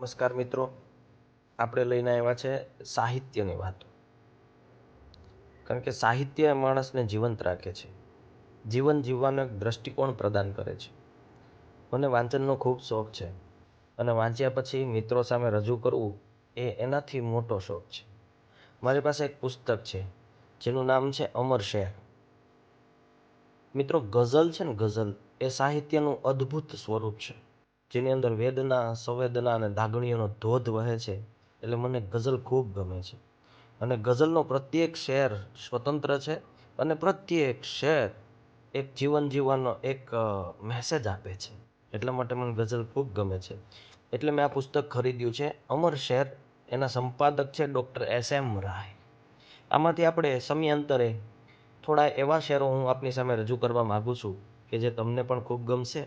નમસ્કાર મિત્રો, આપણે લઈને આવ્યા છે સાહિત્યની વાતો. કારણ કે સાહિત્ય માણસને જીવંત રાખે છે, જીવન જીવવાનો એક દૃષ્ટિકોણ પ્રદાન કરે છે. મને વાંચનનો ખૂબ શોખ છે અને વાંચ્યા પછી મિત્રો સામે રજૂ કરવું એ એનાથી મોટો શોખ છે. મારી પાસે એક પુસ્તક છે જેનું નામ છે અમર શેર. મિત્રો, ગઝલ છે ને, ગઝલ એ સાહિત્યનું અદ્ભુત સ્વરૂપ છે જેની અંદર વેદના, સંવેદના અને લાગણીઓનો ધોધ વહે છે. એટલે મને ગઝલ ખૂબ ગમે છે અને ગઝલનો પ્રત્યેક શેર સ્વતંત્ર છે અને પ્રત્યેક શેર એક જીવન જીવવાનો એક મેસેજ આપે છે. એટલા માટે મને ગઝલ ખૂબ ગમે છે. એટલે મેં આ પુસ્તક ખરીદ્યું છે, અમર શેર. એના સંપાદક છે ડૉક્ટર SM રાય. આમાંથી આપણે સમયાંતરે થોડા એવા શેરો હું આપની સામે રજૂ કરવા માગું છું કે જે તમને પણ ખૂબ ગમશે,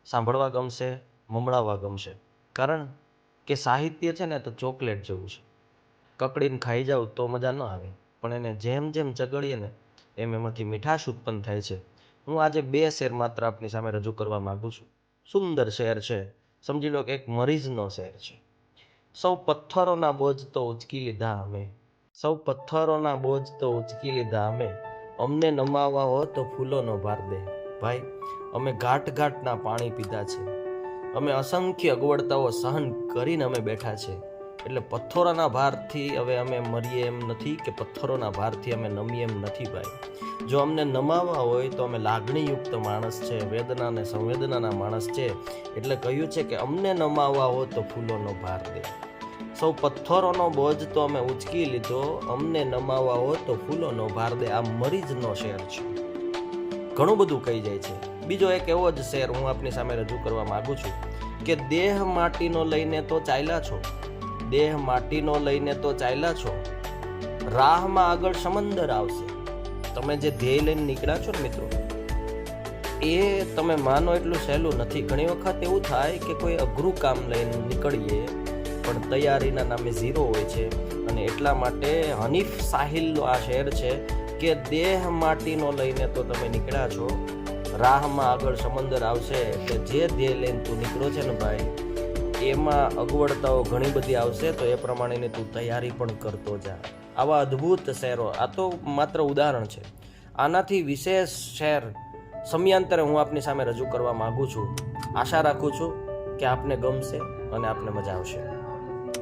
સાંભળવા ગમશે, મમળાવા ગમશે. કારણ કે સાહિત્ય છે ને તો ચોકલેટ જેવું છે. કકડીને ખાઈ જાવ તો મજા ન આવે, પણ એને જેમ જેમ ચગડીએ ને એમ એમાંથી મીઠાશ ઉત્પન્ન થાય છે. હું આજે 2 શેર માત્ર આપની સામે રજૂ કરવા માગું છું. સુંદર શેર છે. સમજી લો કે એક મરીઝનો શેર છે. સૌ પથ્થરોના બોજ તો ઉચકી લીધા અમે, સૌ પથ્થરોના બોજ તો ઉચકી લીધા અમે, અમને નમાવા હો તો ફૂલોનો ભાર દે. ભાઈ, અમે ઘાટ ઘાટના પાણી પીધા છે, અમે અસંખ્ય અગવડતાઓ સહન કરીને અમે બેઠા છે. એટલે પથ્થરોના ભારથી હવે અમે મરીએ એમ નથી કે પથ્થરોના ભારથી અમે નમીએ એમ નથી. ભાઈ, જો અમને નમાવા હોય તો અમે લાગણીયુક્ત માણસ છે, વેદના અને સંવેદનાના માણસ છે. એટલે કહ્યું છે કે અમને નમાવા હો તો ફૂલોનો ભાર દે. સૌ પથ્થરોનો બોજ તો અમે ઉચકી લીધો, અમને નમાવા હો તો ફૂલોનો ભાર દે. આ મરીઝનો શેર છે. ઘણું બધું કહી જાય છે. બીજો એક એવો જ શેર હું આપની સામે રજૂ કરવા માંગુ છું કે દેહ માટીનો લઈને તો ચાલ્યા છો, દેહ માટીનો લઈને તો ચાલ્યા છો, રાહમાં આગળ સમંદર આવશે. તમે જે ધ્યેય લઈને નીકળ્યા છો ને મિત્રો, એ તમે માનો એટલું સહેલું નથી. ઘણી વખત એવું થાય કે કોઈ અઘરું કામ લઈને નીકળીએ પણ તૈયારીના નામે ઝીરો હોય છે. અને એટલા માટે હનીફ સાહિલનો આ શેર છે કે દેહ માટીનો લઈને તો તમે નીકળ્યા છો, રાહમાં આગળ સમંદર આવશે. એટલે જે ધ્યેય લઈને તું નીકળ્યો છે ને ભાઈ, એમાં અગવડતાઓ ઘણી બધી આવશે, તો એ પ્રમાણેની તું તૈયારી પણ કરતો જા. આવા અદ્ભુત શેરો, આ તો માત્ર ઉદાહરણ છે. આનાથી વિશેષ શેર સમયાંતરે હું આપની સામે રજૂ કરવા માગું છું. આશા રાખું છું કે આપને ગમશે અને આપને મજા આવશે.